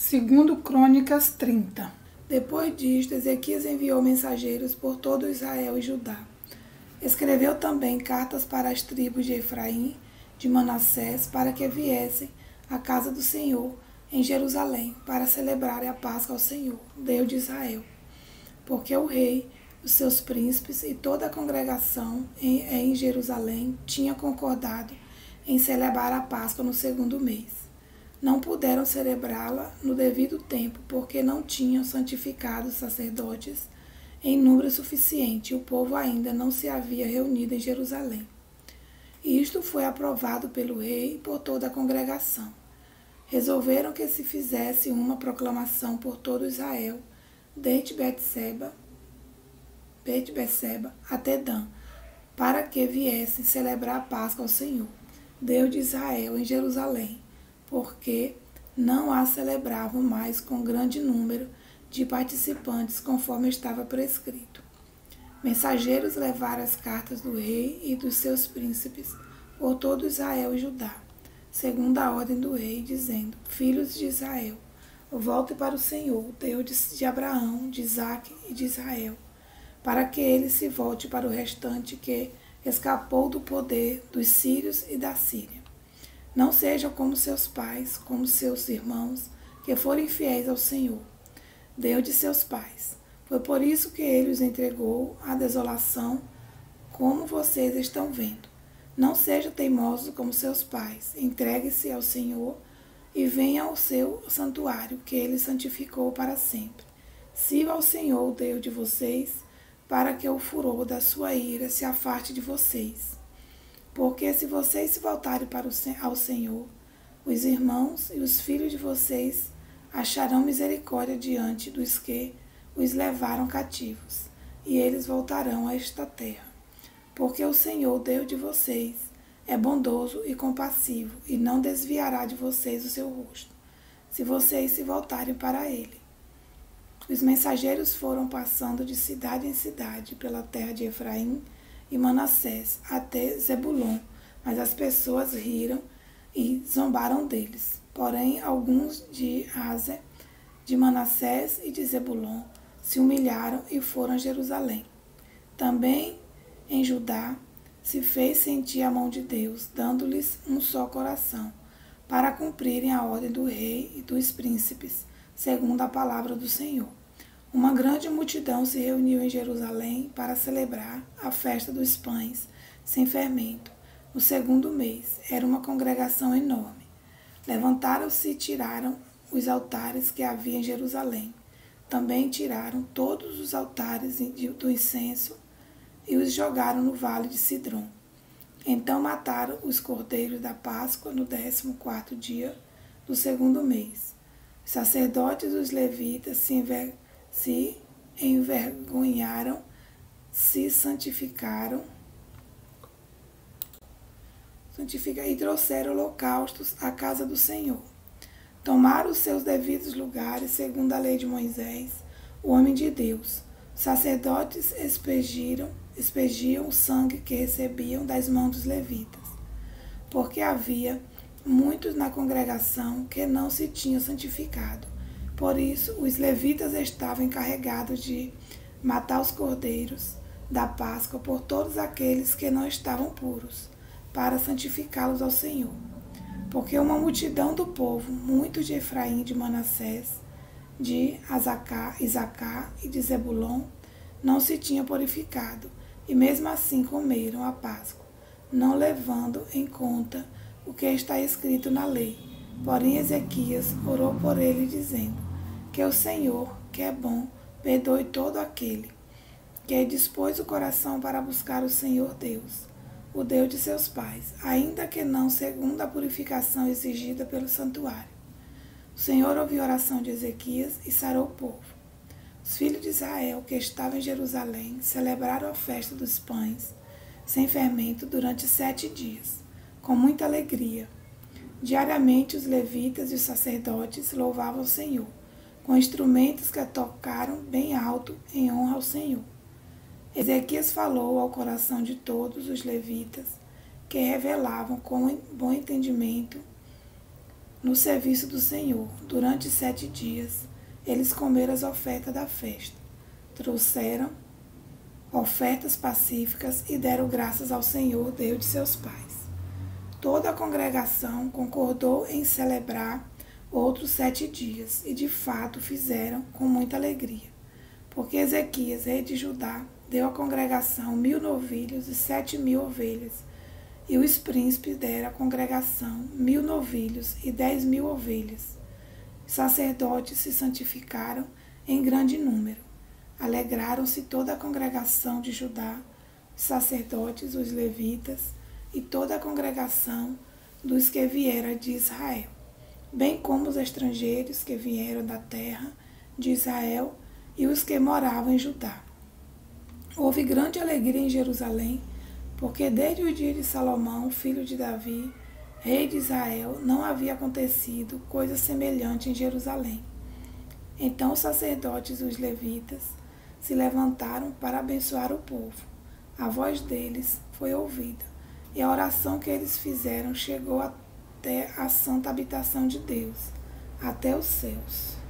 Segundo Crônicas 30. Depois disto, Ezequias enviou mensageiros por todo Israel e Judá. Escreveu também cartas para as tribos de Efraim, de Manassés, para que viessem à casa do Senhor em Jerusalém, para celebrarem a Páscoa ao Senhor, Deus de Israel. Porque o rei, os seus príncipes e toda a congregação em Jerusalém tinha concordado em celebrar a Páscoa no segundo mês. Não puderam celebrá-la no devido tempo, porque não tinham santificado os sacerdotes em número suficiente, e o povo ainda não se havia reunido em Jerusalém. Isto foi aprovado pelo rei e por toda a congregação. Resolveram que se fizesse uma proclamação por todo Israel, desde Bet-seba até Dan, para que viessem celebrar a Páscoa ao Senhor, Deus de Israel, em Jerusalém, porque não a celebravam mais com grande número de participantes, conforme estava prescrito. Mensageiros levaram as cartas do rei e dos seus príncipes por todo Israel e Judá, segundo a ordem do rei, dizendo: Filhos de Israel, voltem para o Senhor, Deus de Abraão, de Isaque e de Israel, para que ele se volte para o restante que escapou do poder dos sírios e da Síria. Não sejam como seus pais, como seus irmãos, que foram infiéis ao Senhor, Deus de seus pais. Foi por isso que ele os entregou à desolação, como vocês estão vendo. Não sejam teimosos como seus pais. Entregue-se ao Senhor e venha ao seu santuário, que ele santificou para sempre. Sirva ao Senhor, o Deus de vocês, para que o furor da sua ira se afaste de vocês. Porque se vocês se voltarem ao Senhor, os irmãos e os filhos de vocês acharão misericórdia diante dos que os levaram cativos, e eles voltarão a esta terra. Porque o Senhor, Deus de vocês, é bondoso e compassivo, e não desviará de vocês o seu rosto, se vocês se voltarem para ele. Os mensageiros foram passando de cidade em cidade pela terra de Efraim e Manassés até Zebulon, mas as pessoas riram e zombaram deles. Porém, alguns de Aser, de Manassés e de Zebulon se humilharam e foram a Jerusalém. Também em Judá se fez sentir a mão de Deus, dando-lhes um só coração, para cumprirem a ordem do rei e dos príncipes, segundo a palavra do Senhor. Uma grande multidão se reuniu em Jerusalém para celebrar a festa dos pães sem fermento, no segundo mês. Era uma congregação enorme. Levantaram-se e tiraram os altares que havia em Jerusalém. Também tiraram todos os altares do incenso e os jogaram no vale de Sidrom. Então mataram os cordeiros da Páscoa no 14º dia do segundo mês. Os sacerdotes e os levitas se envergonharam, se santificaram e trouxeram holocaustos à casa do Senhor. Tomaram os seus devidos lugares, segundo a lei de Moisés, o homem de Deus. Os sacerdotes expediam o sangue que recebiam das mãos dos levitas, porque havia muitos na congregação que não se tinham santificado. Por isso, os levitas estavam encarregados de matar os cordeiros da Páscoa por todos aqueles que não estavam puros, para santificá-los ao Senhor. Porque uma multidão do povo, muitos de Efraim, de Manassés, de Isacar e de Zebulon, não se tinha purificado, e mesmo assim comeram a Páscoa, não levando em conta o que está escrito na lei. Porém, Ezequias orou por ele, dizendo: que o Senhor, que é bom, perdoe todo aquele que dispôs o coração para buscar o Senhor Deus, o Deus de seus pais, ainda que não segundo a purificação exigida pelo santuário. O Senhor ouviu a oração de Ezequias e sarou o povo. Os filhos de Israel, que estavam em Jerusalém, celebraram a festa dos pães sem fermento durante 7 dias, com muita alegria. Diariamente os levitas e os sacerdotes louvavam o Senhor, com instrumentos que tocaram bem alto em honra ao Senhor. Ezequias falou ao coração de todos os levitas, que revelavam com bom entendimento no serviço do Senhor. Durante 7 dias, eles comeram as ofertas da festa. Trouxeram ofertas pacíficas e deram graças ao Senhor, Deus de seus pais. Toda a congregação concordou em celebrar outros 7 dias, e de fato fizeram com muita alegria, porque Ezequias, rei de Judá, deu à congregação 1000 novilhos e 7.000 ovelhas, e os príncipes deram à congregação 1000 novilhos e 10.000 ovelhas. Os sacerdotes se santificaram em grande número. Alegraram-se toda a congregação de Judá, os sacerdotes, os levitas e toda a congregação dos que vieram de Israel, bem como os estrangeiros que vieram da terra de Israel e os que moravam em Judá. Houve grande alegria em Jerusalém, porque desde o dia de Salomão, filho de Davi, rei de Israel, não havia acontecido coisa semelhante em Jerusalém. Então os sacerdotes e os levitas se levantaram para abençoar o povo. A voz deles foi ouvida, e a oração que eles fizeram chegou até a santa habitação de Deus, até os céus.